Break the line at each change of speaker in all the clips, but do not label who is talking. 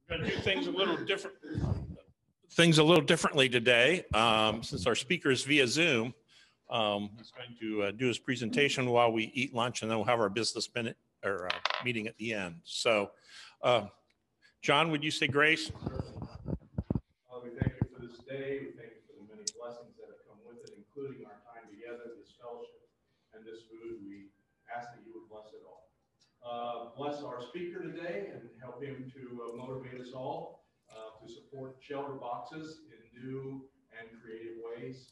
We're going to do things a little different. Things a little differently today, since our speaker is via Zoom. He's going to do his presentation while we eat lunch, and then we'll have our business minute or meeting at the end. So, John, would you say grace?
We thank you for this day. We thank you for the many blessings that have come with it, including our time together, this fellowship, and this food. We ask that you would bless it all. Bless our speaker today and help him to motivate us all to support shelter boxes in new and creative ways.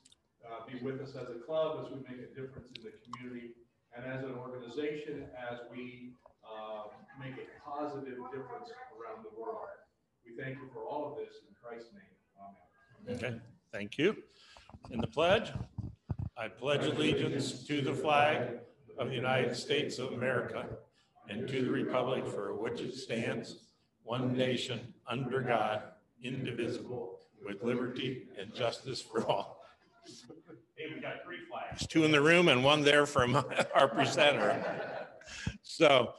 Be with us as a club as we make a difference in the community, and as an organization as we make a positive difference around the world. We thank you for all of this in Christ's name. Amen.
Okay, thank you. In the pledge, I pledge allegiance to the flag of the United States of America and to the republic for which it stands, one nation, under God, indivisible, with liberty and justice for all. Hey, we got 3 flags, 2 in the room and 1 there from our presenter. So,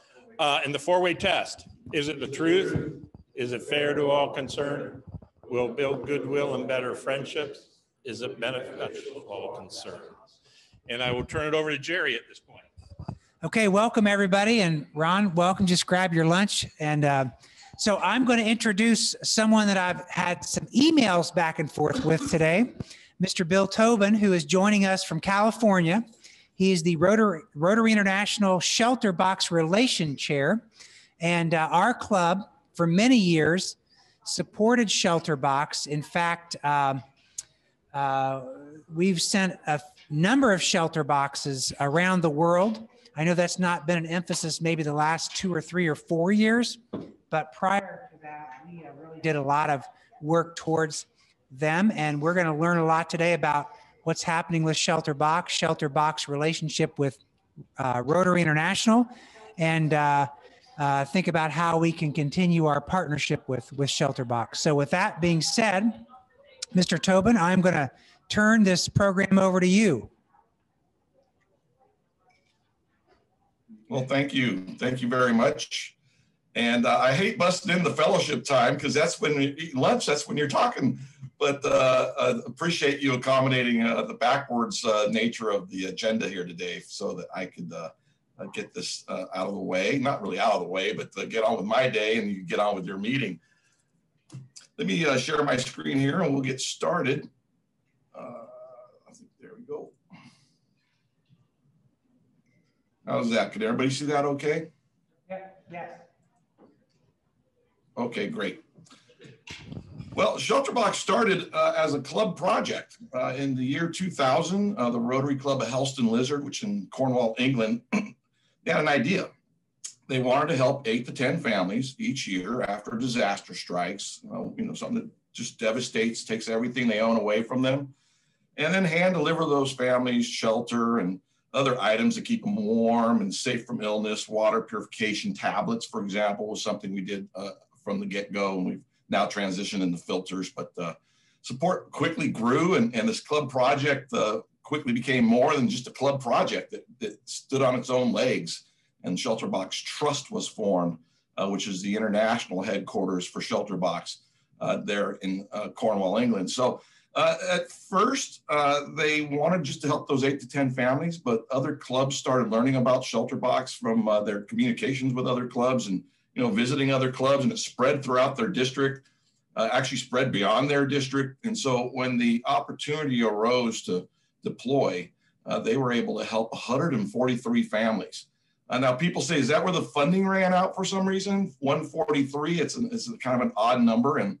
in the 4-way test, is it the truth? Is it fair to all concerned? Will build goodwill and better friendships? Is it beneficial to all concerned? And I will turn it over to Jerry at this point.
Okay, welcome everybody. And Ron, welcome. Just grab your lunch. And so I'm going to introduce someone that I've had some emails back and forth with today, Mr. Bill Tobin, who is joining us from California. He is the Rotary International Shelterbox Relation Chair. And our club, for many years, supported Shelterbox. In fact, we've sent a number of shelter boxes around the world. I know that's not been an emphasis maybe the last 2 or 3 or 4 years, but prior to that, we really did a lot of work towards them. And we're going to learn a lot today about what's happening with Shelterbox relationship with Rotary International, and think about how we can continue our partnership with Shelterbox. So with that being said, Mr. Tobin, I'm going to turn this program over to you.
Well, thank you. Thank you very much. And I hate busting in the fellowship time because that's when you eat lunch, that's when you're talking. But appreciate you accommodating the backwards nature of the agenda here today so that I could get this out of the way. Not really out of the way, but get on with my day and you get on with your meeting. Let me share my screen here and we'll get started. I think there we go. How's that? Can everybody see that okay?
Yes.
Okay, great. Well, Shelterbox started as a club project in the year 2000. The Rotary Club of Helston Lizard, which in Cornwall, England, they had an idea. They wanted to help 8 to 10 families each year after disaster strikes, something that just devastates, takes everything they own away from them, and then hand deliver those families shelter and other items to keep them warm and safe from illness. Water purification tablets, for example, was something we did from the get-go, and we've now transitioned into filters. But support quickly grew, and this club project quickly became more than just a club project that stood on its own legs. And Shelterbox Trust was formed, which is the international headquarters for Shelterbox there in Cornwall, England. So at first, they wanted just to help those 8 to 10 families, but other clubs started learning about Shelterbox from their communications with other clubs and visiting other clubs, and it spread throughout their district, actually spread beyond their district. And so when the opportunity arose to deploy, they were able to help 143 families. Now people say, is that where the funding ran out for some reason? 143, it's kind of an odd number. And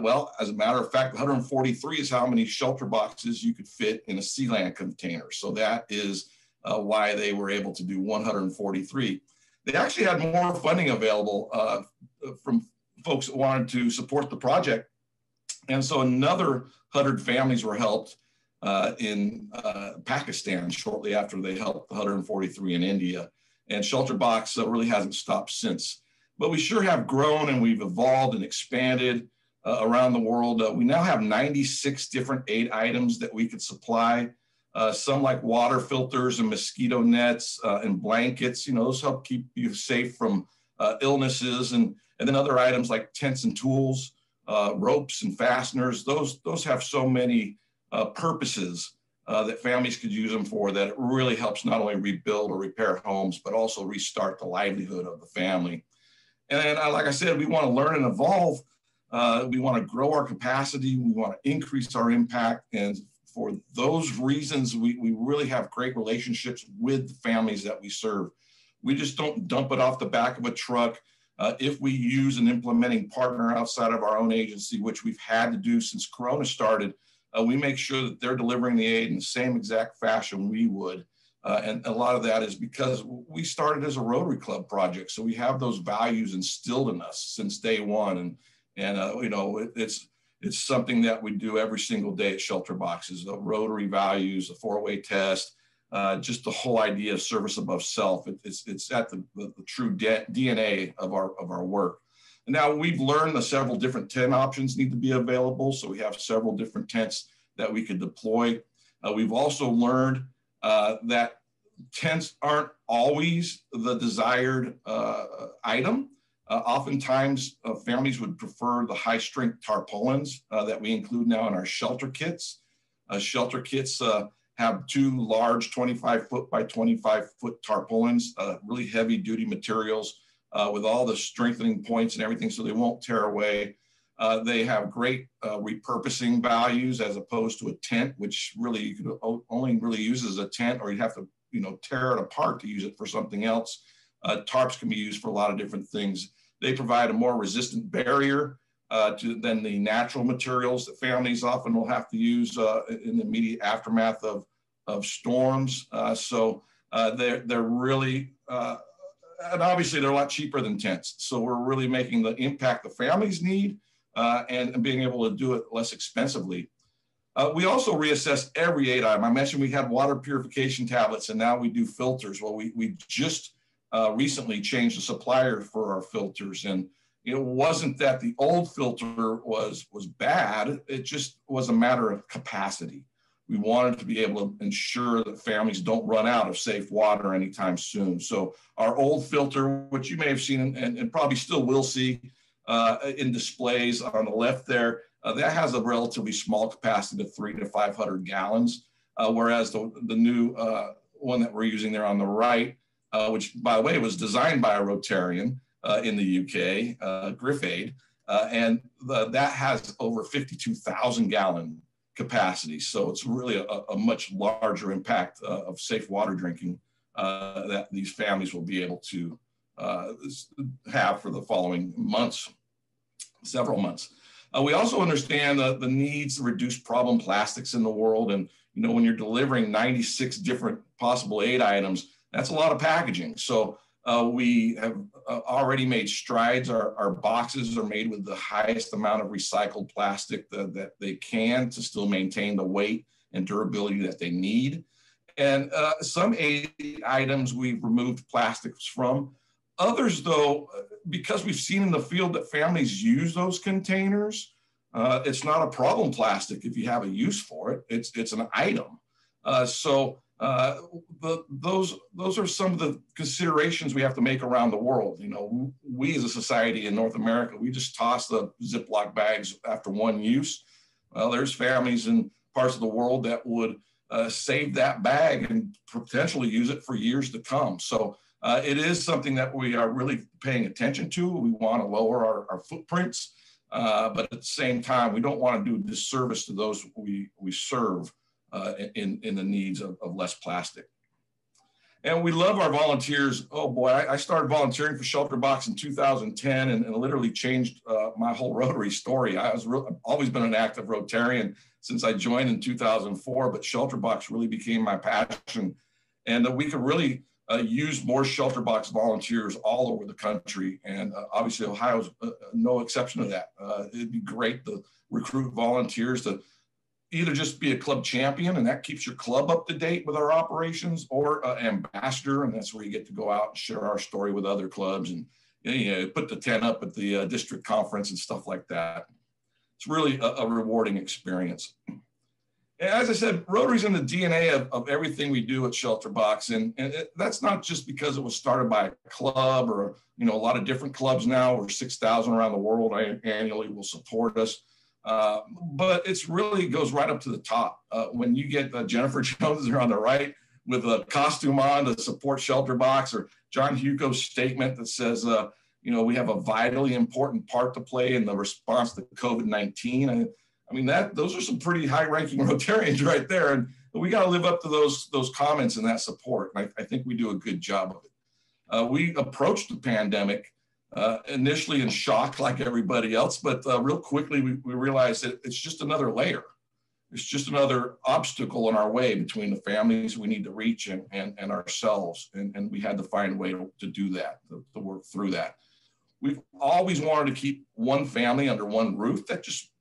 well, as a matter of fact, 143 is how many shelter boxes you could fit in a Sealand container. So that is why they were able to do 143. They actually had more funding available from folks that wanted to support the project. And so another 100 families were helped in Pakistan shortly after they helped 143 in India. And Shelterbox really hasn't stopped since. But we sure have grown, and we've evolved and expanded around the world. We now have 96 different aid items that we could supply. Some like water filters and mosquito nets and blankets. Those help keep you safe from illnesses. And And then other items like tents and tools, ropes and fasteners, those have so many purposes that families could use them for, that it really helps not only rebuild or repair homes, but also restart the livelihood of the family. And then, like I said, we want to learn and evolve. We want to grow our capacity. We want to increase our impact. And for those reasons, we really have great relationships with the families that we serve. We just don't dump it off the back of a truck. If we use an implementing partner outside of our own agency, which we've had to do since Corona started, we make sure that they're delivering the aid in the same exact fashion we would. And a lot of that is because we started as a Rotary Club project. So we have those values instilled in us since day one. And you know, it's something that we do every single day at Shelterbox, is the Rotary values, the 4-way test, just the whole idea of service above self. It's at the true DNA of our work. And now we've learned the several different tent options need to be available. So we have several different tents that we could deploy. We've also learned that tents aren't always the desired item. Oftentimes, families would prefer the high-strength tarpaulins that we include now in our shelter kits. Shelter kits have 2 large 25-foot by 25-foot tarpaulins, really heavy-duty materials with all the strengthening points and everything, so they won't tear away. They have great repurposing values as opposed to a tent, which really you could only really use as a tent, or you'd have to, you know, tear it apart to use it for something else. Tarps can be used for a lot of different things. They provide a more resistant barrier than the natural materials that families often will have to use in the immediate aftermath of storms. So they're really, and obviously they're a lot cheaper than tents. So we're really making the impact the families need and being able to do it less expensively. We also reassess every aid item. I mentioned we had water purification tablets, and now we do filters. Well, we just recently changed the supplier for our filters, and it wasn't that the old filter was bad. It just was a matter of capacity. We wanted to be able to ensure that families don't run out of safe water anytime soon. So our old filter, which you may have seen and probably still will see in displays on the left there, that has a relatively small capacity of 300 to 500 gallons, whereas the new one that we're using there on the right, which, by the way, was designed by a Rotarian in the UK, Griffade, and that has over 52,000 gallon capacity. So it's really a much larger impact of safe water drinking that these families will be able to have for the following months, several months. We also understand the needs to reduce problem plastics in the world. And, you know, when you're delivering 96 different possible aid items, that's a lot of packaging. So we have already made strides. Our boxes are made with the highest amount of recycled plastic that they can to still maintain the weight and durability that they need. And some aid items we've removed plastics from. Others, though, because we've seen in the field that families use those containers, it's not a problem plastic if you have a use for it. It's an item. So those are some of the considerations we have to make around the world. You know, we as a society in North America, we just toss the Ziploc bags after one use. Well, there's families in parts of the world that would save that bag and potentially use it for years to come. So it is something that we are really paying attention to. We want to lower our footprints, but at the same time, we don't want to do a disservice to those we serve in the needs of less plastic. And we love our volunteers. Oh boy, I started volunteering for Shelterbox in 2010 and literally changed my whole Rotary story. I've always been an active Rotarian since I joined in 2004, but Shelterbox really became my passion. And we could really use more Shelterbox volunteers all over the country. And obviously Ohio's no exception to that. It'd be great to recruit volunteers to either just be a club champion, and that keeps your club up to date with our operations, or ambassador, and that's where you get to go out and share our story with other clubs and, you know, put the tent up at the district conference and stuff like that. It's really a rewarding experience. As I said, Rotary's in the DNA of everything we do at Shelterbox, and that's not just because it was started by a club or a lot of different clubs now, or 6,000 around the world annually will support us, but it's really goes right up to the top. When you get Jennifer Jones there on the right with a costume on to support Shelterbox, or John Hugo's statement that says, we have a vitally important part to play in the response to COVID-19. I mean, those are some pretty high-ranking Rotarians right there, and we got to live up to those comments and that support. And I think we do a good job of it. We approached the pandemic initially in shock, like everybody else, but real quickly we realized that it's just another layer. It's just another obstacle in our way between the families we need to reach and ourselves, and we had to find a way to do that, to work through that. We've always wanted to keep one family under one roof. That's just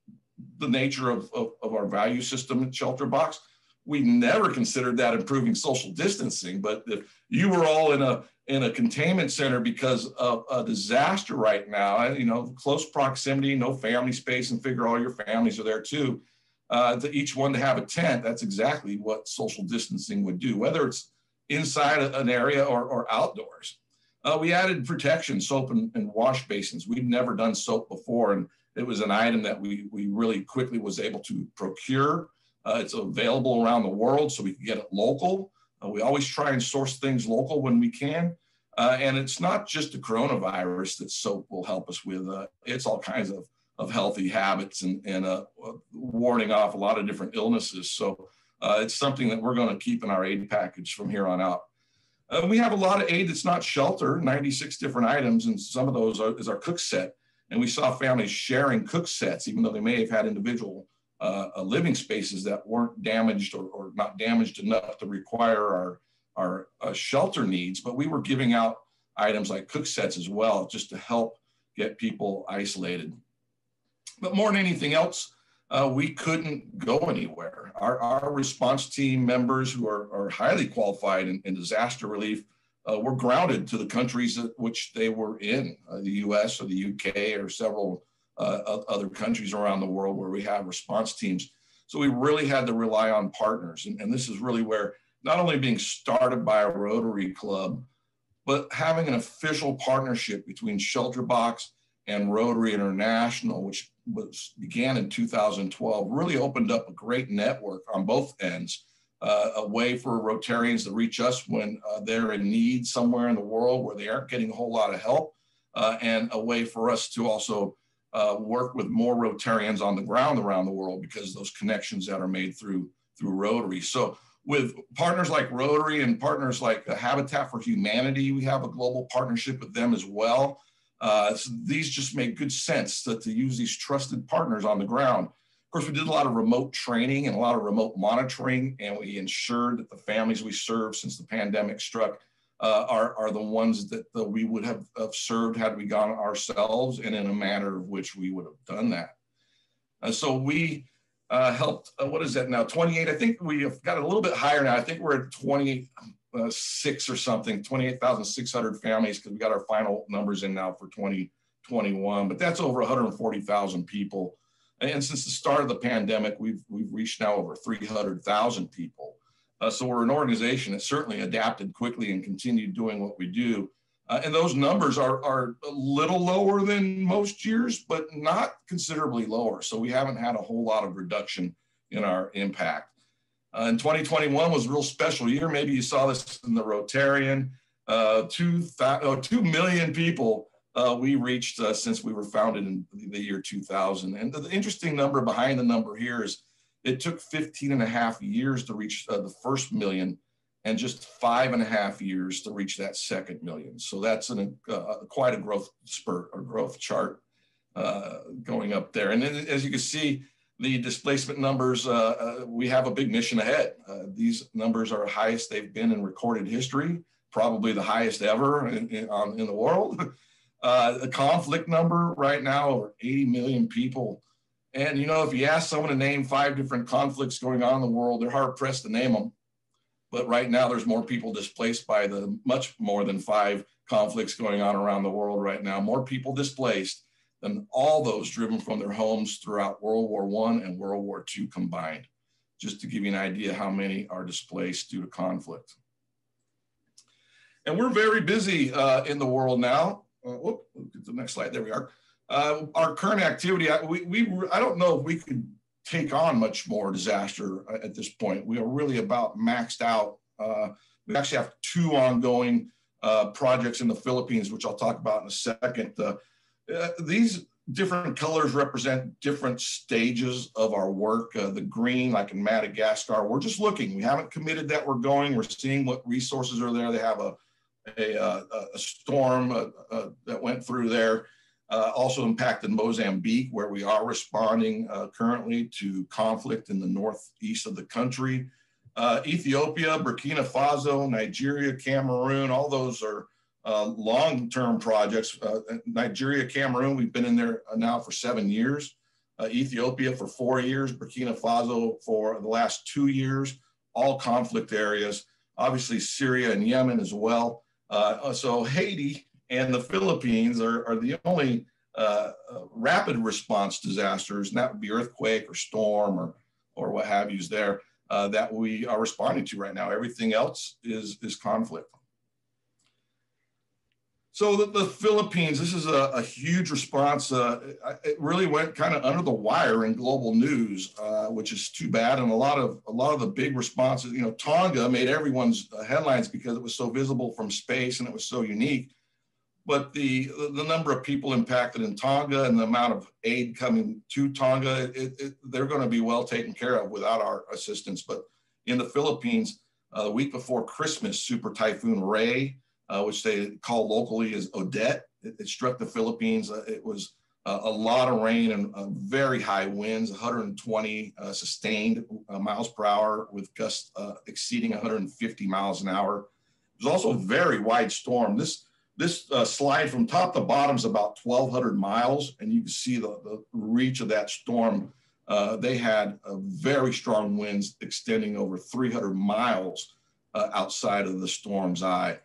the nature of our value system at Shelterbox. We never considered that improving social distancing, but if you were all in a containment center because of a disaster right now, close proximity, no family space, and figure all your families are there too, to each one to have a tent, that's exactly what social distancing would do, whether it's inside an area or outdoors. We added protection, soap and wash basins. We'd never done soap before, and it was an item that we really quickly was able to procure. It's available around the world, so we can get it local. We always try and source things local when we can. And it's not just the coronavirus that soap will help us with. It's all kinds of healthy habits and warding off a lot of different illnesses. So it's something that we're going to keep in our aid package from here on out. We have a lot of aid that's not shelter, 96 different items, and some of those is our cook set. And we saw families sharing cook sets, even though they may have had individual living spaces that weren't damaged or not damaged enough to require our shelter needs. But we were giving out items like cook sets as well, just to help get people isolated. But more than anything else, we couldn't go anywhere. Our response team members, who are highly qualified in disaster relief, were grounded to the countries which they were in, the US or the UK or several other countries around the world where we have response teams. So we really had to rely on partners. And this is really where not only being started by a Rotary Club, but having an official partnership between Shelterbox and Rotary International, which began in 2012, really opened up a great network on both ends. A way for Rotarians to reach us when they're in need somewhere in the world where they aren't getting a whole lot of help, and a way for us to also work with more Rotarians on the ground around the world because of those connections that are made through Rotary. So with partners like Rotary and partners like Habitat for Humanity, we have a global partnership with them as well. So these just make good sense to use these trusted partners on the ground. Of course, we did a lot of remote training and a lot of remote monitoring, and we ensured that the families we serve since the pandemic struck are the ones that we would have served had we gone ourselves, and in a manner of which we would have done that. So we helped, what is that now, 28? I think we have got a little bit higher now. I think we're at 26 or something, 28,600 families, because we got our final numbers in now for 2021, but that's over 140,000 people. And since the start of the pandemic, we've reached now over 300,000 people. So we're an organization that certainly adapted quickly and continued doing what we do. And those numbers are a little lower than most years, but not considerably lower. So we haven't had a whole lot of reduction in our impact. And 2021 was a real special year. Maybe you saw this in the Rotarian. 2 million people we reached since we were founded in the year 2000. And the interesting number behind the number here is it took 15.5 years to reach the first million, and just 5.5 years to reach that second million. So that's quite a growth spurt or growth chart going up there. And then, as you can see, the displacement numbers, we have a big mission ahead. These numbers are the highest they've been in recorded history, probably the highest ever in the world. The conflict number right now, over 80 million people. And, if you ask someone to name 5 different conflicts going on in the world, they're hard pressed to name them. But right now, there's more people displaced by the much more than 5 conflicts going on around the world right now, more people displaced than all those driven from their homes throughout World War I and World War II combined. just to give you an idea how many are displaced due to conflict. And we're very busy in the world now. Whoop, get the next slide, there we are. Our current activity, I don't know if we could take on much more disaster at this point. We are really about maxed out. We actually have 2 ongoing projects in the Philippines, which I'll talk about in a second. These different colors represent different stages of our work. The green, like in Madagascar, we're just looking. We haven't committed that we're going. We're seeing what resources are there. They have a storm that went through there. Also impacted Mozambique, where we are responding currently to conflict in the northeast of the country. Ethiopia, Burkina Faso, Nigeria, Cameroon, all those are long-term projects. Nigeria, Cameroon, we've been in there now for 7 years. Ethiopia for 4 years, Burkina Faso for the last 2 years, all conflict areas. Obviously Syria and Yemen as well. So Haiti and the Philippines are the only rapid response disasters, and that would be earthquake or storm or what have yous there, that we are responding to right now. Everything else is conflict. So the Philippines, this is a huge response. It really went kind of under the wire in global news, which is too bad. And a lot of the big responses, you know, Tonga made everyone's headlines because it was so visible from space and it was so unique. But the number of people impacted in Tonga and the amount of aid coming to Tonga, they're going to be well taken care of without our assistance. But in the Philippines, the week before Christmas, Super Typhoon Ray, which they call locally as Odette, it struck the Philippines. It was a lot of rain and very high winds, 120 sustained miles per hour with gusts exceeding 150 miles an hour. It was also a very wide storm. This slide from top to bottom is about 1,200 miles, and you can see the reach of that storm. They had very strong winds extending over 300 miles outside of the storm's eye.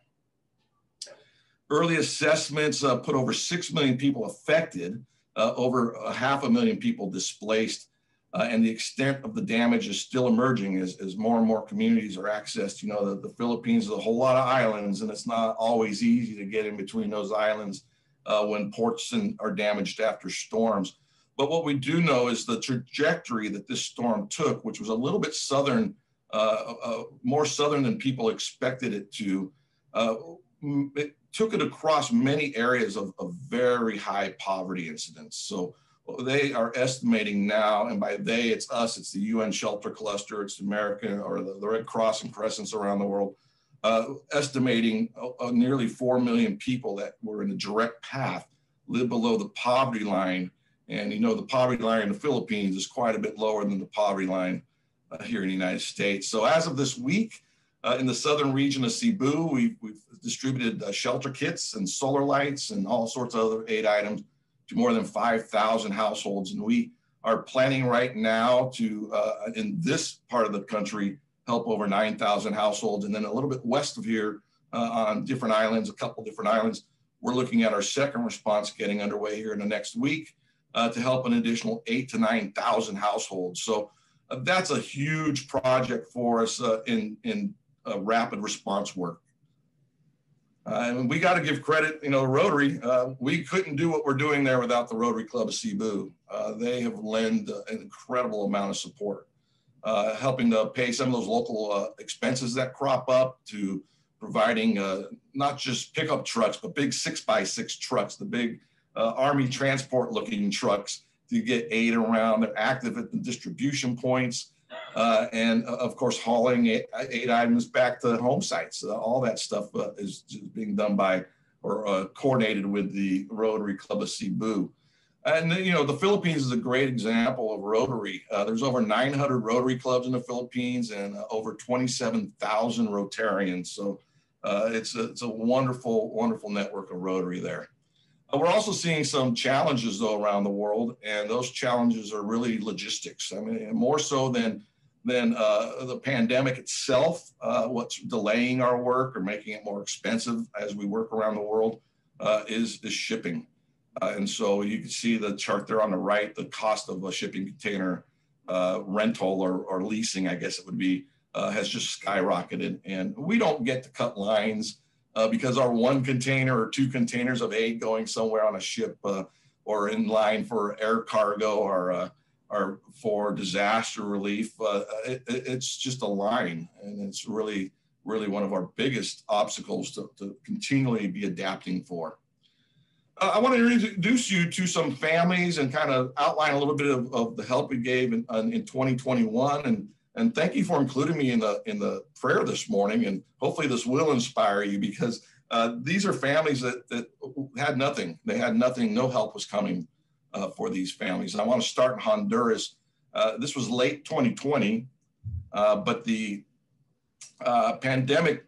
Early assessments put over 6 million people affected, over 500,000 people displaced, and the extent of the damage is still emerging as more and more communities are accessed. You know, the Philippines is a whole lot of islands, and it's not always easy to get in between those islands when ports are damaged after storms. But what we do know is the trajectory that this storm took, which was a little bit southern, more southern than people expected it to, it took it across many areas of very high poverty incidence. So they are estimating now, and by they, it's us, it's the UN Shelter Cluster, it's America, or the Red Cross and Crescents around the world, estimating nearly 4 million people that were in a direct path live below the poverty line. And you know, the poverty line in the Philippines is quite a bit lower than the poverty line here in the United States. So as of this week, in the southern region of Cebu, we've distributed shelter kits and solar lights and all sorts of other aid items to more than 5,000 households. And we are planning right now to, in this part of the country, help over 9,000 households. And then a little bit west of here on different islands, a couple different islands, we're looking at our second response getting underway here in the next week to help an additional 8,000 to 9,000 households. So that's a huge project for us in rapid response work. And we got to give credit, you know, Rotary. We couldn't do what we're doing there without the Rotary Club of Cebu. They have lent an incredible amount of support, helping to pay some of those local expenses that crop up, to providing not just pickup trucks, but big 6x6 trucks, the big Army transport looking trucks to get aid around. They're active at the distribution points. And of course, hauling aid items back to home sites. All that stuff is being done by or coordinated with the Rotary Club of Cebu. And you know, the Philippines is a great example of Rotary. There's over 900 Rotary clubs in the Philippines and over 27,000 Rotarians. So it's a wonderful, wonderful network of Rotary there. We're also seeing some challenges though around the world, and those challenges are really logistics. I mean, more so than the pandemic itself, what's delaying our work or making it more expensive as we work around the world is shipping. And so you can see the chart there on the right, the cost of a shipping container rental or leasing, I guess it would be, has just skyrocketed. And we don't get to cut lines because our one container or two containers of aid going somewhere on a ship or in line for air cargo or for disaster relief, it's just a line. And it's really one of our biggest obstacles to continually be adapting for. I want to introduce you to some families and kind of outline a little bit of the help we gave in 2021. And thank you for including me in the prayer this morning. And hopefully this will inspire you, because these are families that had nothing. They had nothing. No help was coming for these families. And I want to start in Honduras. This was late 2020, but the pandemic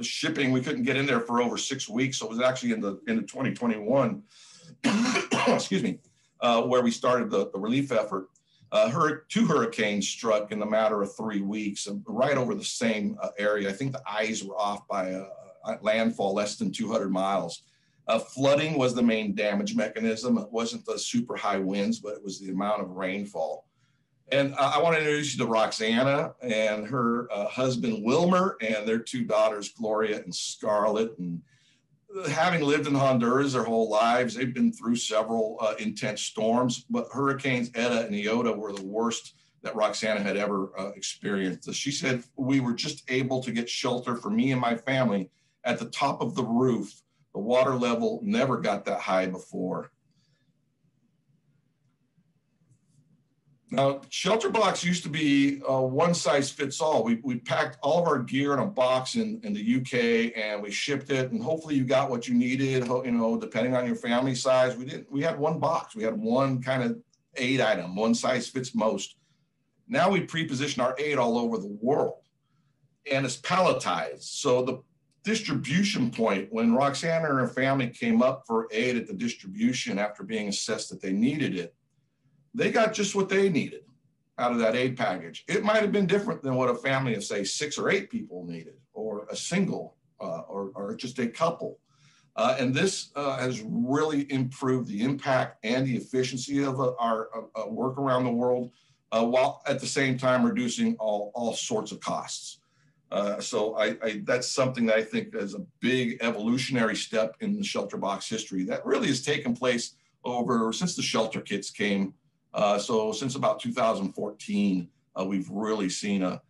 shipping, we couldn't get in there for over 6 weeks. So it was actually into 2021, excuse me, where we started the relief effort. Two hurricanes struck in the matter of 3 weeks, right over the same area. I think the eyes were off by a landfall less than 200 miles. Flooding was the main damage mechanism. It wasn't the super high winds, but it was the amount of rainfall. And I want to introduce you to Roxana and her husband, Wilmer, and their two daughters, Gloria and Scarlett. And having lived in Honduras their whole lives, they've been through several intense storms, but Hurricanes Eta and Yoder were the worst that Roxana had ever experienced. She said, we were just able to get shelter for me and my family at the top of the roof. The water level never got that high before. Now, Shelterbox used to be one size fits all. We packed all of our gear in a box in the UK and we shipped it, and hopefully you got what you needed, depending on your family size. We had one box. We had one kind of aid item, one size fits most. Now we pre-position our aid all over the world, and it's palletized. So the distribution point, when Roxana and her family came up for aid at the distribution after being assessed that they needed it, they got just what they needed out of that aid package. It might have been different than what a family of, say, 6 or 8 people needed, or a single, or just a couple. And this has really improved the impact and the efficiency of our work around the world, while at the same time reducing all sorts of costs. So that's something that I think is a big evolutionary step in the Shelterbox history that really has taken place since the shelter kits came. So since about 2014, we've really seen a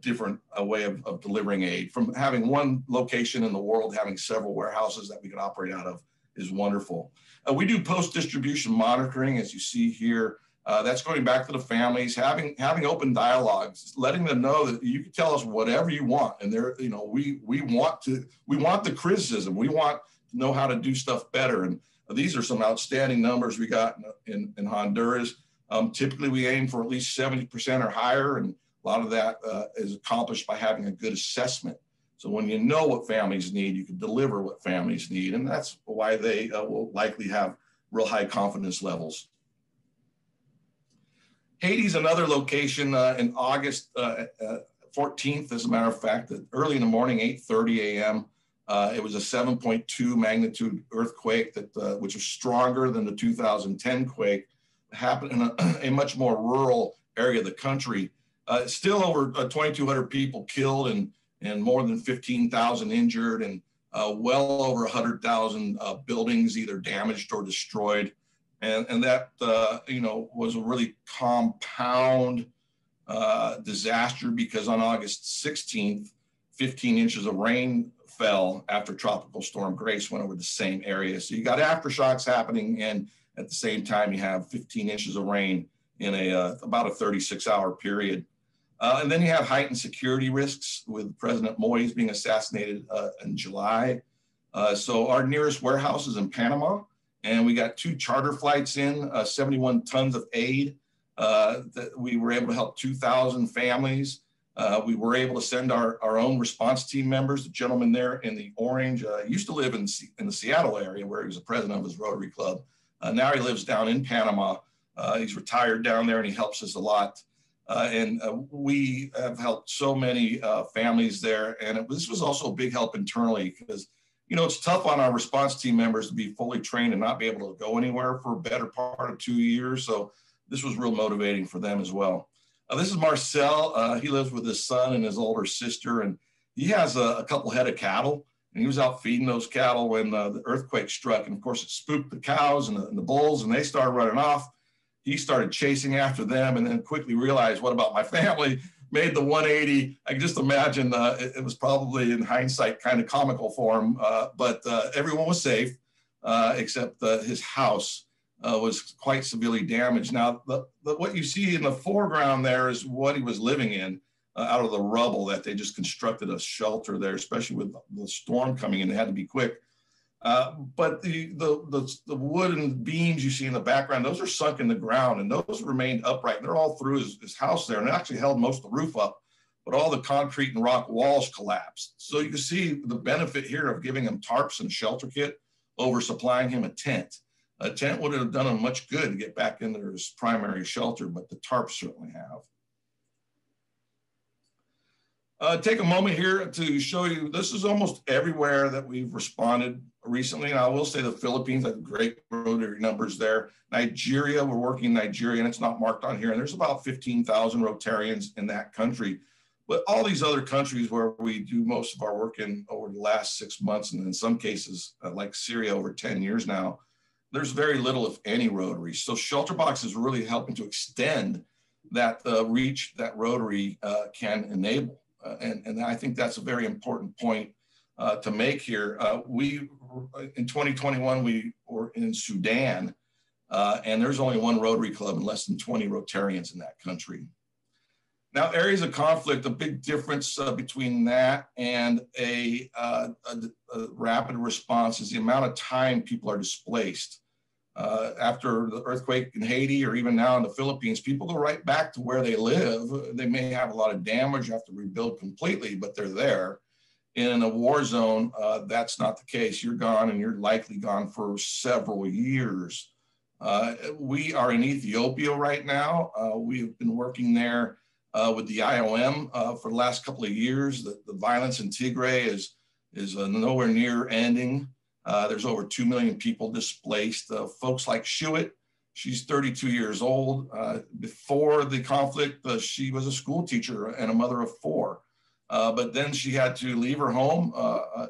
different way of delivering aid. From having one location in the world, having several warehouses that we can operate out of is wonderful. We do post-distribution monitoring, as you see here. That's going back to the families, having open dialogues, letting them know that you can tell us whatever you want, and we want the criticism. We want to know how to do stuff better. And these are some outstanding numbers we got in Honduras. Typically, we aim for at least 70% or higher, and a lot of that is accomplished by having a good assessment. So when you know what families need, you can deliver what families need, and that's why they will likely have real high confidence levels. Haiti's another location in August 14th, as a matter of fact, early in the morning, 8:30 a.m., it was a 7.2 magnitude earthquake which was stronger than the 2010 quake. It happened in a much more rural area of the country. Still over 2,200 people killed and more than 15,000 injured, and well over 100,000 buildings either damaged or destroyed. And that was a really compound disaster, because on August 16th, 15 inches of rain fell after Tropical Storm Grace went over the same area. So you got aftershocks happening, and at the same time you have 15 inches of rain in about a 36-hour period. And then you have heightened security risks with President Moise being assassinated in July. So our nearest warehouse is in Panama, and we got 2 charter flights in, 71 tons of aid. That we were able to help 2,000 families. We were able to send our own response team members. The gentleman there in the orange used to live in the Seattle area, where he was the president of his Rotary Club. Now he lives down in Panama. He's retired down there, and he helps us a lot. And we have helped so many families there. And this was also a big help internally, because it's tough on our response team members to be fully trained and not be able to go anywhere for a better part of 2 years. So this was real motivating for them as well. This is Marcel. He lives with his son and his older sister, and he has a couple head of cattle, and he was out feeding those cattle when the earthquake struck. And of course, it spooked the cows and the bulls, and they started running off. He started chasing after them and then quickly realized, what about my family? Made the 180. I can just imagine it was probably in hindsight kind of comical for him, but everyone was safe except his house was quite severely damaged. Now, what you see in the foreground there is what he was living in out of the rubble that they just constructed a shelter there, especially with the storm coming in. They had to be quick. But the wooden beams you see in the background, those are sunk in the ground, and those remained upright. They're all through his house there, and it actually held most of the roof up, but all the concrete and rock walls collapsed. So you can see the benefit here of giving him tarps and a shelter kit over supplying him a tent. A tent would have done him much good to get back into his primary shelter, but the tarps certainly have. Take a moment here to show you, this is almost everywhere that we've responded recently. And I will say the Philippines have great Rotary numbers there. Nigeria, we're working in Nigeria, and it's not marked on here. And there's about 15,000 Rotarians in that country. But all these other countries where we do most of our work in over the last 6 months, and in some cases, like Syria, over 10 years now, there's very little, if any, Rotary. So Shelterbox is really helping to extend that reach that Rotary can enable. And I think that's a very important point to make here. In 2021, we were in Sudan, and there's only one Rotary club and less than 20 Rotarians in that country. Now, areas of conflict, the big difference between that and a rapid response is the amount of time people are displaced. After the earthquake in Haiti, or even now in the Philippines, people go right back to where they live. They may have a lot of damage, have to rebuild completely, but they're there. In a war zone, that's not the case. You're gone, and you're likely gone for several years. We are in Ethiopia right now. We've been working there with the IOM for the last couple of years. The violence in Tigray is nowhere near ending. There's over 2 million people displaced. Folks like Shuit, she's 32 years old. Before the conflict, she was a school teacher and a mother of 4. But then she had to leave her home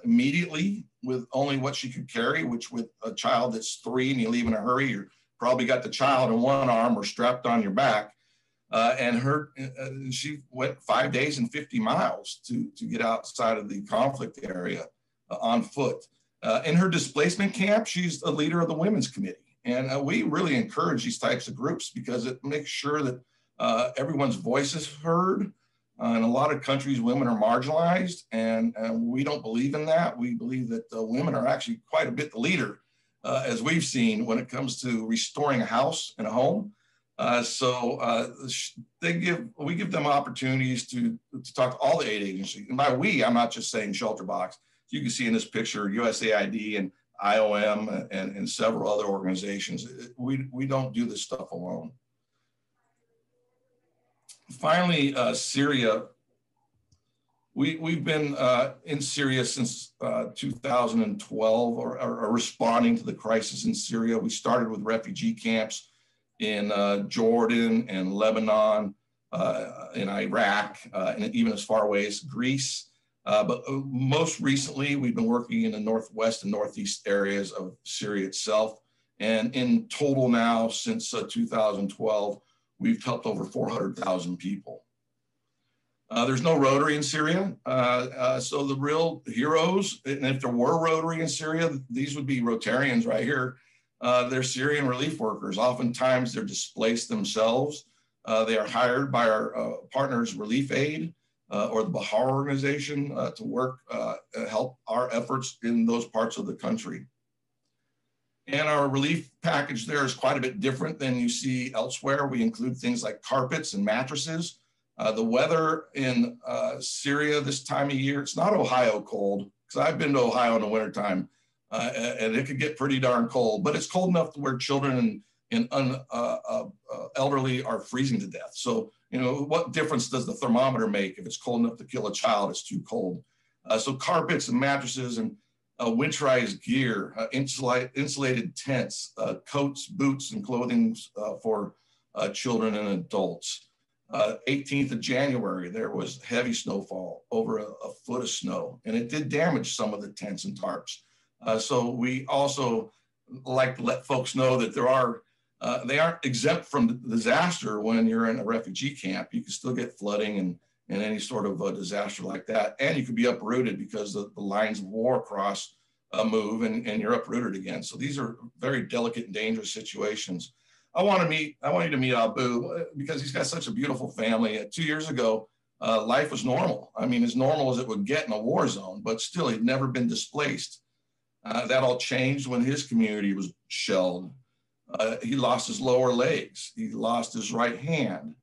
immediately with only what she could carry, which with a child that's 3 and you leave in a hurry, you probably got the child in one arm or strapped on your back. She went 5 days and 50 miles to get outside of the conflict area on foot. In her displacement camp, she's a leader of the Women's Committee. And we really encourage these types of groups because it makes sure that everyone's voice is heard. In a lot of countries, women are marginalized, and we don't believe in that. We believe that women are actually quite a bit the leader, as we've seen when it comes to restoring a house and a home. We give them opportunities to talk to all the aid agencies. And by we, I'm not just saying Shelterbox. You can see in this picture, USAID and IOM and several other organizations. We don't do this stuff alone. Finally, Syria. We've been in Syria since 2012, or responding to the crisis in Syria. We started with refugee camps in Jordan and Lebanon, in Iraq, and even as far away as Greece. But most recently, we've been working in the northwest and northeast areas of Syria itself. And in total now, since 2012, we've helped over 400,000 people. There's no Rotary in Syria. So the real heroes, and if there were Rotary in Syria, these would be Rotarians right here. They're Syrian relief workers. Oftentimes they're displaced themselves. They are hired by our partners, Relief Aid, or the Bahar organization to work, help our efforts in those parts of the country. And our relief package there is quite a bit different than you see elsewhere. We include things like carpets and mattresses. The weather in Syria this time of year, it's not Ohio cold, because I've been to Ohio in the wintertime, and it could get pretty darn cold, but it's cold enough to where children and elderly are freezing to death. So, you know, what difference does the thermometer make? If it's cold enough to kill a child, it's too cold. So carpets and mattresses and winterized gear, insulated tents, coats, boots, and clothing for children and adults. 18th of January, there was heavy snowfall, over a foot of snow, and it did damage some of the tents and tarps. So we also like to let folks know that they aren't exempt from disaster when you're in a refugee camp. You can still get flooding and any sort of a disaster like that. And you could be uprooted because the lines of war cross move and you're uprooted again. So these are very delicate and dangerous situations. I want you to meet Abu because he's got such a beautiful family. 2 years ago, life was normal. I mean, as normal as it would get in a war zone, but still he'd never been displaced. That all changed when his community was shelled. He lost his lower legs. He lost his right hand.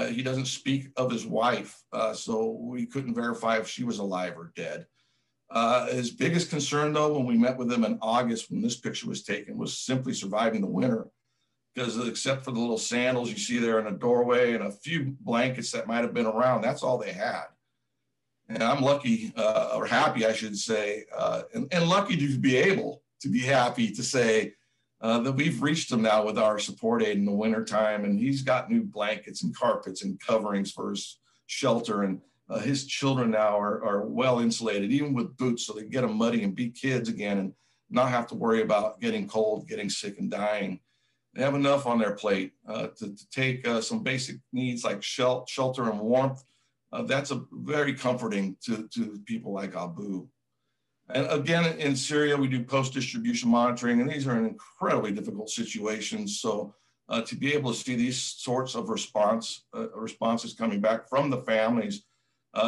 He doesn't speak of his wife, so we couldn't verify if she was alive or dead. His biggest concern, though, when we met with him in August, when this picture was taken, was simply surviving the winter. Because except for the little sandals you see there in the doorway and a few blankets that might have been around, that's all they had. And I'm lucky, or happy, I should say, and lucky to be able to be happy to say that we've reached him now with our support aid in the wintertime, and he's got new blankets and carpets and coverings for his shelter, and his children now are well insulated, even with boots, so they get them muddy and be kids again and not have to worry about getting cold, getting sick, and dying. They have enough on their plate to take some basic needs like shelter and warmth. That's very comforting to people like Abu. And again, in Syria, we do post-distribution monitoring, and these are incredibly difficult situations. So to be able to see these sorts of responses coming back from the families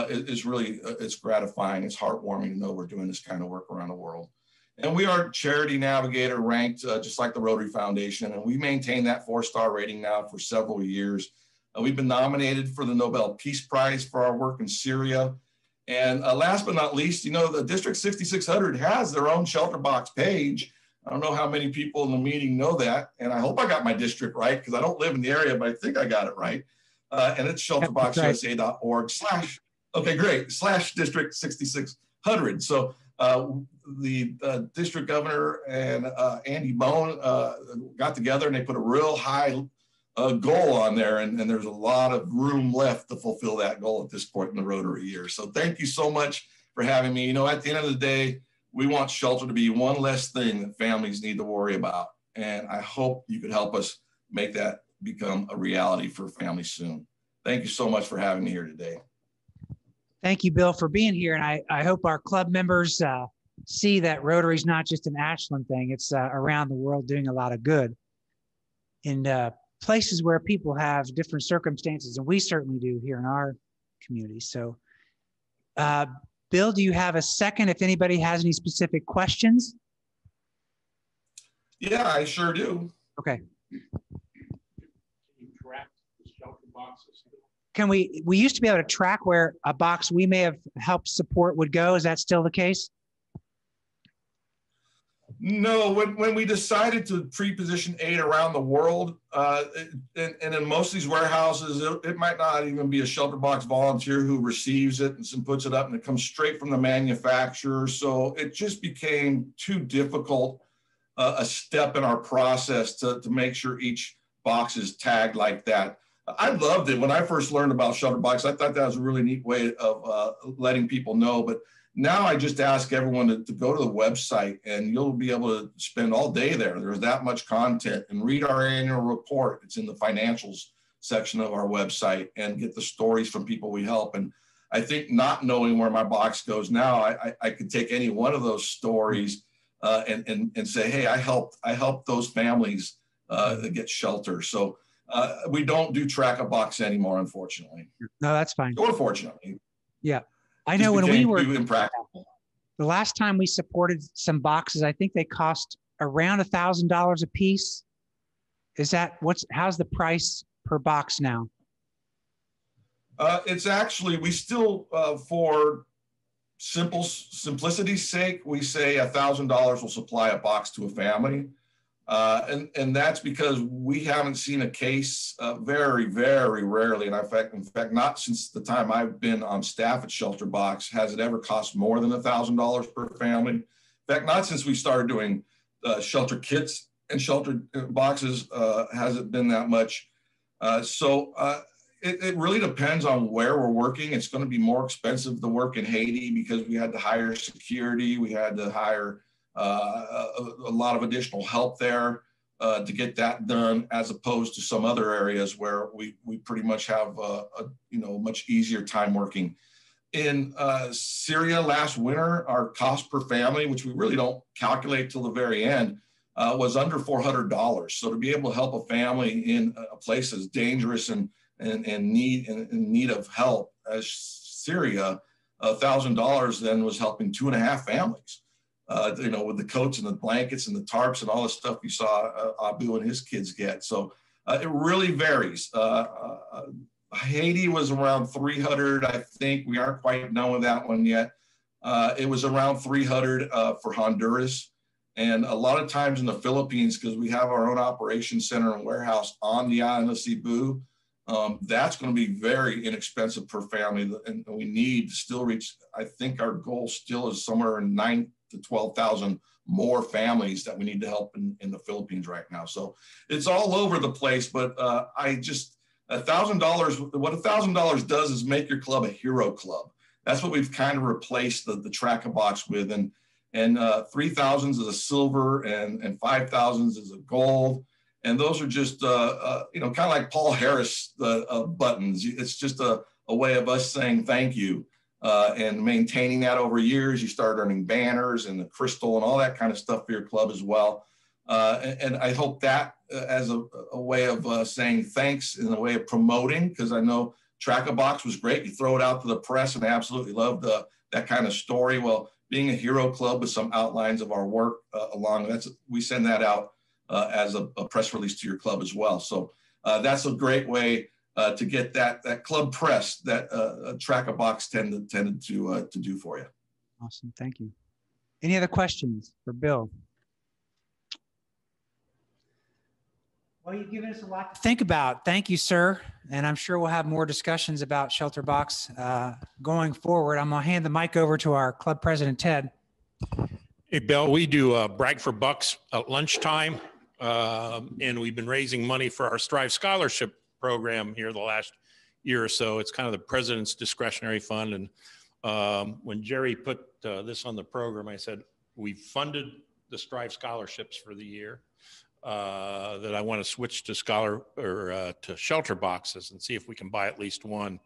is really, it's gratifying. It's heartwarming to know we're doing this kind of work around the world. And we are Charity Navigator ranked just like the Rotary Foundation, and we maintain that 4-star rating now for several years. We've been nominated for the Nobel Peace Prize for our work in Syria. And last but not least, you know, the District 6600 has their own Shelterbox page. I don't know how many people in the meeting know that, and I hope I got my district right because I don't live in the area, but I think I got it right. And it's shelterboxusa.org/okay, great, /District 6600. So the district governor and Andy Bone got together and they put a real high goal on there, and there's a lot of room left to fulfill that goal at this point in the Rotary year. So thank you so much for having me. You know, at the end of the day, we want shelter to be one less thing that families need to worry about. And I hope you could help us make that become a reality for families soon. Thank you so much for having me here today.
Thank you, Bill, for being here. And I hope our club members see that Rotary is not just an Ashland thing. It's around the world doing a lot of good in places where people have different circumstances. And we certainly do here in our community. So Bill, do you have a second if anybody has any specific questions?
Yeah, I sure do.
Okay.
Can you track the shelter boxes?
Can we used to be able to track where a box we may have helped support would go. Is that still the case?
No, when we decided to pre-position aid around the world, and in most of these warehouses, it might not even be a shelter box volunteer who receives it and puts it up, and it comes straight from the manufacturer. So it just became too difficult a step in our process to make sure each box is tagged like that. I loved it when I first learned about Shelterbox. I thought that was a really neat way of letting people know. But now I just ask everyone to go to the website, and you'll be able to spend all day there. There's that much content, and read our annual report. It's in the financials section of our website, and get the stories from people we help. And I think not knowing where my box goes now, I could take any one of those stories and say, hey, I helped those families get shelter. So we don't do track a box anymore, unfortunately.
No, that's fine.
Or fortunately.
Yeah. I know when we were
impractical.
The last time we supported some boxes, I think they cost around $1,000 a piece. Is that how's the price per box now?
It's actually, we still, for simplicity's sake, we say $1,000 will supply a box to a family. And that's because we haven't seen a case very, very rarely. And in fact, not since the time I've been on staff at Shelterbox has it ever cost more than $1,000 per family. In fact, not since we started doing shelter kits and shelter boxes has it been that much. It really depends on where we're working. It's going to be more expensive to work in Haiti because we had to hire security. We had to hire a lot of additional help there to get that done, as opposed to some other areas where we pretty much have a much easier time working. In Syria last winter, our cost per family, which we really don't calculate till the very end, was under $400. So to be able to help a family in a place as dangerous and in need of help as Syria, $1,000 then was helping 2.5 families. With the coats and the blankets and the tarps and all the stuff you saw Abu and his kids get. So it really varies. Haiti was around 300, I think. We aren't quite done with that one yet. It was around 300 for Honduras. And a lot of times in the Philippines, because we have our own operations center and warehouse on the island of Cebu, that's going to be very inexpensive per family. And we need to still reach, I think our goal still is somewhere in 9,000 to 12,000 more families that we need to help in the Philippines right now. So it's all over the place, but $1,000, what $1,000 does is make your club a hero club. That's what we've kind of replaced the Track-a-Box with. And 3,000s is a silver and 5,000s is a gold. And those are just, kind of like Paul Harris buttons. It's just a way of us saying thank you and maintaining that over years. You start earning banners and the crystal and all that kind of stuff for your club as well. And I hope that as a way of saying thanks in a way of promoting, because I know Track-a-Box was great. You throw it out to the press and I absolutely loved that kind of story. Well, being a hero club with some outlines of our work we send that out as a press release to your club as well. So that's a great way to get that club press that Track-a-Box tended to do for you.
Awesome, thank you. Any other questions for Bill? Well, you've given us a lot to think about. Thank you, sir. And I'm sure we'll have more discussions about Shelterbox going forward. I'm going to hand the mic over to our club president, Ted.
Hey, Bill, we do Brag for Bucks at lunchtime, and we've been raising money for our Strive Scholarship program here the last year or so. It's kind of the president's discretionary fund. And when Jerry put this on the program, I said, we funded the Strive Scholarships for the year. That I want to switch to to shelter boxes and see if we can buy at least one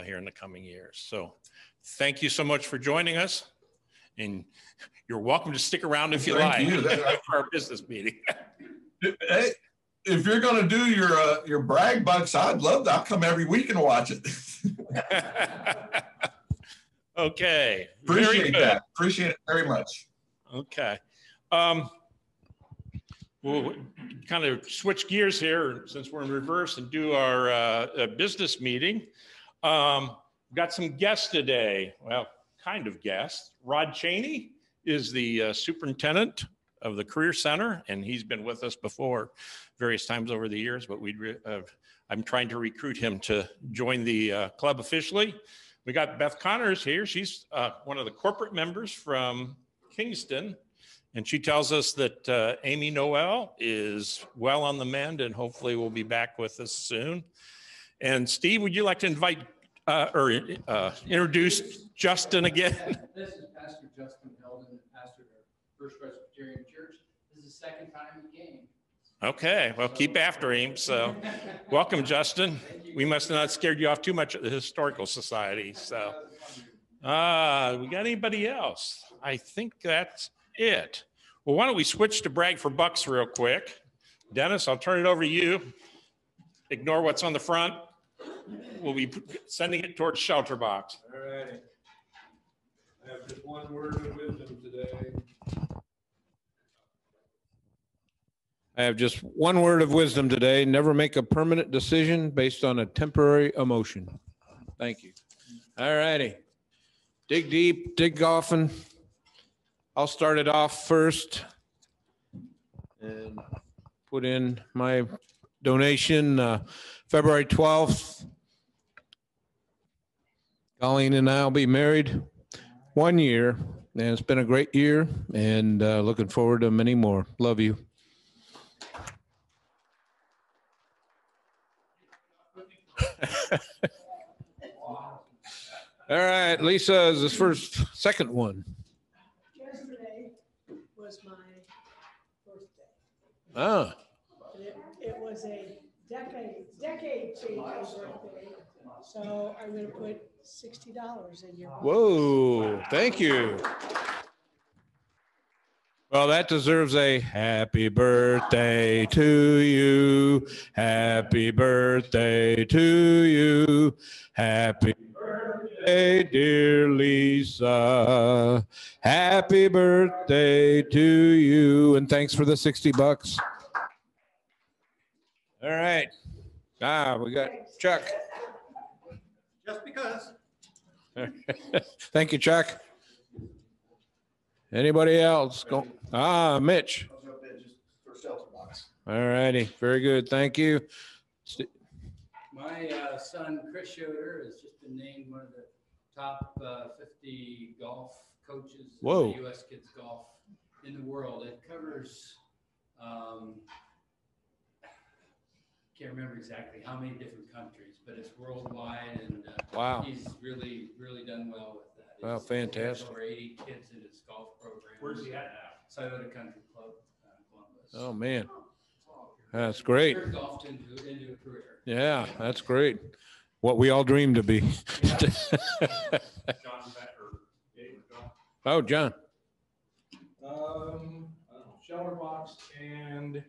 here in the coming years. So thank you so much for joining us, and you're welcome to stick around if you like for our business meeting.
Hey, if you're going to do your brag bucks, I'd love to. I'll come every week and watch it.
Okay.
Appreciate that. Appreciate it very much.
Okay. We'll kind of switch gears here since we're in reverse and do our business meeting. Got some guests today. Well, kind of guests. Rod Cheney is the superintendent of the Career Center, and he's been with us before various times over the years, but I'm trying to recruit him to join the club officially. We got Beth Connors here. She's one of the corporate members from Kingston. And she tells us that Amy Noel is well on the mend and hopefully will be back with us soon. And Steve, would you like to invite or introduce Justin again?
This is Pastor Justin Belden, pastor of First Presbyterian Church. This is the second time he came.
Okay, well, keep after him. So welcome, Justin. We must have not scared you off too much at the Historical Society. So we got anybody else? I think that's it. Well, why don't we switch to Brag for Bucks real quick. Dennis, I'll turn it over to you. Ignore what's on the front. We'll be sending it towards Shelterbox.
All righty. I have just one word of wisdom today. Never make a permanent decision based on a temporary emotion. Thank you. All righty. Dig deep, dig often. I'll start it off first and put in my donation. February 12th, Colleen and I will be married 1 year, and it's been a great year, and looking forward to many more. Love you. All right, Lisa is the second one.
Yesterday was my birthday.
Ah,
And it was a decade changing birthday. So I'm gonna put $60 in your.
whoa, thank you. Well, that deserves a happy birthday to you. Happy birthday to you. Happy birthday, dear Lisa. Happy birthday to you. And thanks for the $60. All right. We got Chuck.
Just because.
Thank you, Chuck. Anybody else? Go. Mitch.
I'll jump in just for Shelterbox.
All righty. Very good. Thank you.
My son, Chris Yoder, has just been named one of the top 50 golf coaches.
Whoa.
In U.S. kids golf in the world. It covers, can't remember exactly how many different countries, but it's worldwide, and
Wow.
he's really done well with that.
Wow,
He's
fantastic.
Over 80 kids in his golf program.
Where's he at now?
Syrian Country Club, Columbus.
Oh, man. That's great.
Sure golfed into a career.
Yeah, that's great. What we all dreamed to be.
John Becker.
Oh, John.
Shelterbox, and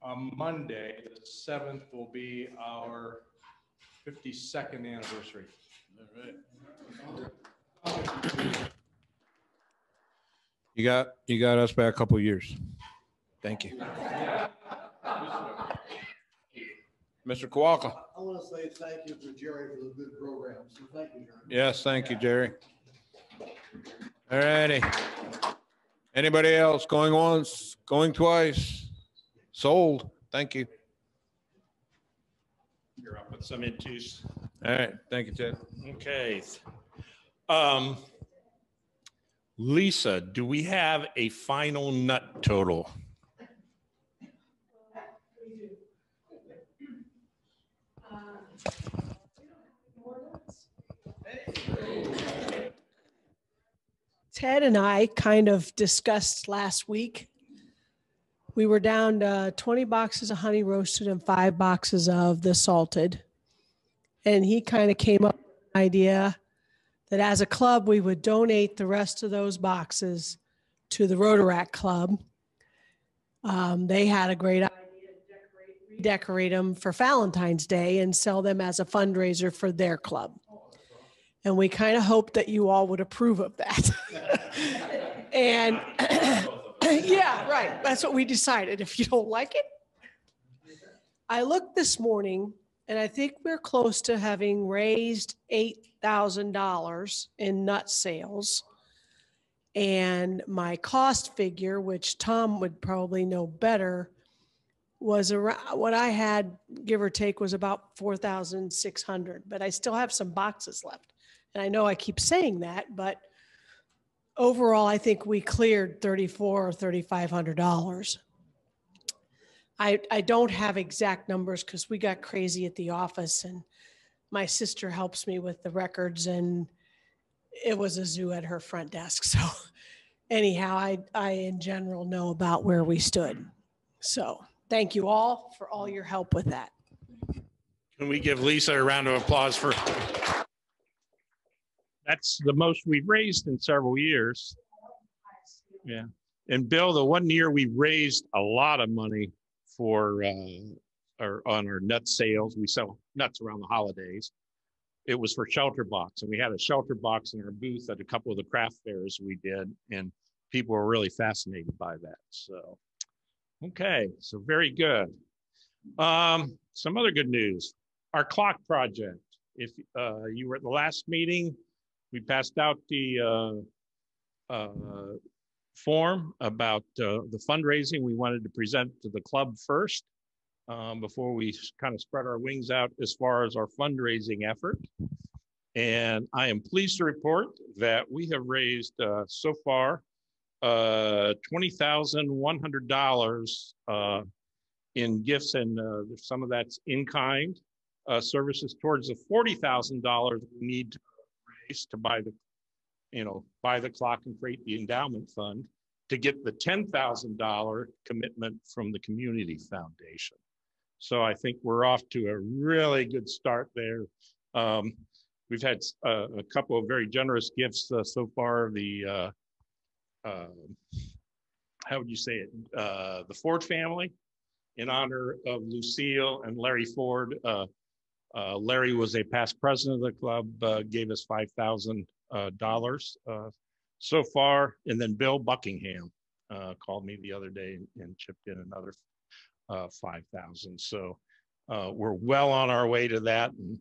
on Monday, the 7th, will be our 52nd anniversary.
All right. You got us back a couple of years. Thank you. Mr. Kowalka.
I want to say thank you to Jerry for the good program. So thank you, Jerry.
Yes, thank you, Jerry. All righty. Anybody else going once, going twice? Sold. Thank you.
Here, I'll put some in too.
All right. Thank you, Ted.
Okay. Lisa, do we have a final nut total?
We do. Ted and I kind of discussed last week. We were down to 20 boxes of honey roasted and 5 boxes of the salted. And he kind of came up with an idea that as a club, we would donate the rest of those boxes to the Rotary Club. They had a great idea to redecorate them for Valentine's Day and sell them as a fundraiser for their club. And we kind of hoped that you all would approve of that. And yeah, right. That's what we decided. If you don't like it. I looked this morning and I think we're close to having raised $8,000 in nut sales. And my cost figure, which Tom would probably know better, was around what I had, give or take, was about 4,600, but I still have some boxes left. And I know I keep saying that, but overall, I think we cleared $3,400 or $3,500. I don't have exact numbers because we got crazy at the office and my sister helps me with the records and it was a zoo at her front desk. So anyhow, I in general know about where we stood. So thank you all for all your help with that.
Can we give Lisa a round of applause for? That's the most we've raised in several years. Yeah. And Bill, the one year we raised a lot of money for on our nut sales, we sell nuts around the holidays. It was for Shelterbox, and we had a Shelterbox in our booth at a couple of the craft fairs we did, and people were really fascinated by that. So, okay, so very good. Some other good news. Our clock project. If you were at the last meeting, we passed out the form about the fundraising we wanted to present to the club first before we kind of spread our wings out as far as our fundraising effort. And I am pleased to report that we have raised so far $20,100 in gifts, and some of that's in kind. services towards the $40,000 we need to raise to buy the, buy the clock and create the endowment fund to get the $10,000 commitment from the community foundation. So I think we're off to a really good start there. We've had a couple of very generous gifts so far. The, how would you say it? The Ford family, in honor of Lucille and Larry Ford. Larry was a past president of the club, gave us $5,000 so far. And then Bill Buckingham called me the other day and chipped in another 5,000. So we're well on our way to that. And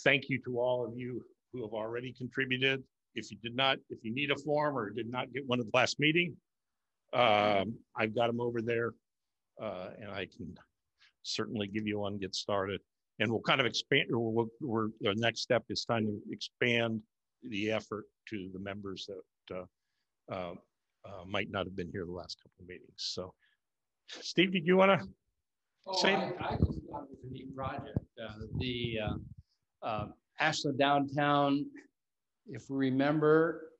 thank you to all of you who have already contributed. If you need a form or did not get one at the last meeting, I've got them over there, and I can certainly give you one, get started. And we'll kind of expand, the next step is time to expand the effort to the members that might not have been here the last couple of meetings. So, Steve, did you want to say?
I just thought it was a neat project. The Ashland downtown, if we remember,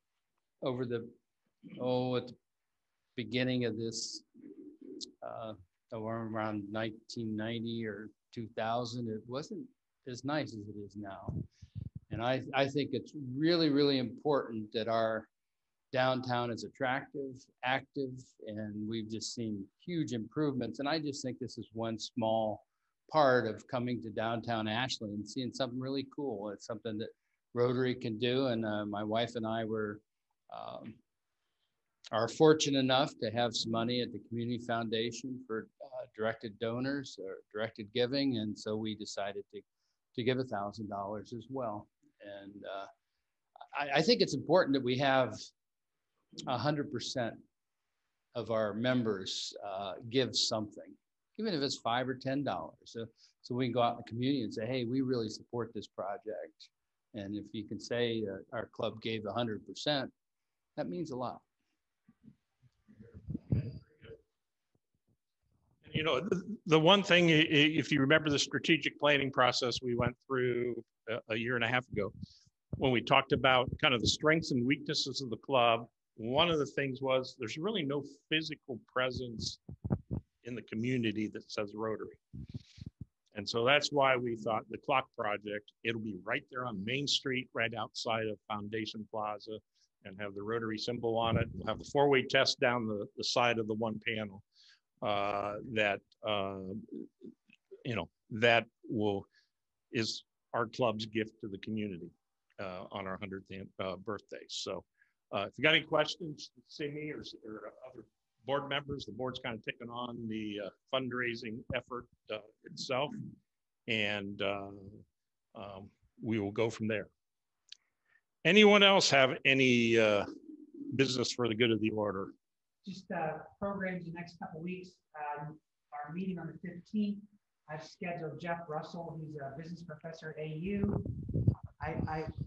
over at the beginning of this, around 1990 or 2000, it wasn't as nice as it is now. And I think it's really, really important that our downtown is attractive, active, and we've just seen huge improvements. And I just think this is one small part of coming to downtown Ashland and seeing something really cool. It's something that Rotary can do. And my wife and I are fortunate enough to have some money at the Community Foundation for directed donors or directed giving. And so we decided to give $1,000 as well. And I think it's important that we have 100% of our members give something, even if it's $5 or $10. So we can go out in the community and say, hey, we really support this project. And if you can say our club gave 100%, that means a lot.
The one thing, if you remember the strategic planning process we went through a year and a half ago, when we talked about kind of the strengths and weaknesses of the club, one of the things was there's really no physical presence in the community that says Rotary. And so that's why we thought the clock project, it'll be right there on Main Street, right outside of Foundation Plaza, and have the Rotary symbol on it. We'll have the four-way test down the side of the one panel. That is our club's gift to the community on our 100th birthday. So if you got any questions, see me or other board members. The board's kind of taking on the fundraising effort itself, and we will go from there. Anyone else have any business for the good of the order?
Just programs the next couple of weeks. Our meeting on the 15th, I've scheduled Jeff Russell. He's a business professor at AU.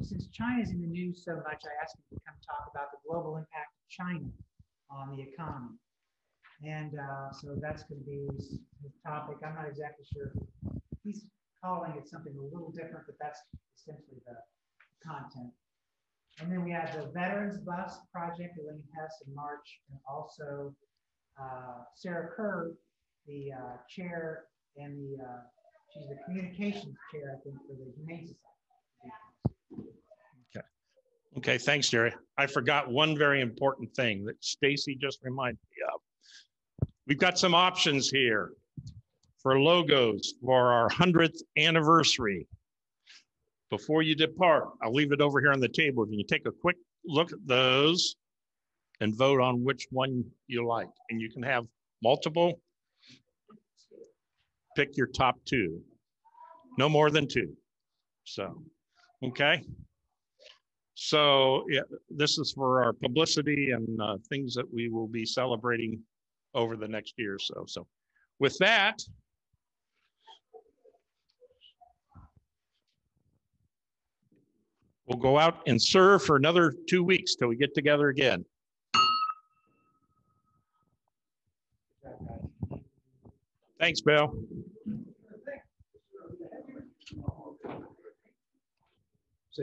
Since China's in the news so much, I asked him to come talk about the global impact of China on the economy. And so that's going to be his topic. I'm not exactly sure. He's calling it something a little different, but that's essentially the content. And then we have the Veterans Bus Project at Lincoln Hess in March, and also Sarah Kerr, the chair and she's the communications chair, I think, for the Humane Society.
Okay, thanks, Jerry. I forgot one very important thing that Stacy just reminded me of. We've got some options here for logos for our 100th anniversary. Before you depart, I'll leave it over here on the table. Can you take a quick look at those and vote on which one you like? And you can have multiple. Pick your top two. No more than two. So, okay. So yeah, this is for our publicity and things that we will be celebrating over the next year or so. So with that, we'll go out and serve for another 2 weeks till we get together again. Thanks, Bill.
See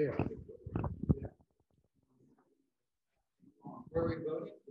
ya. Where are we voting?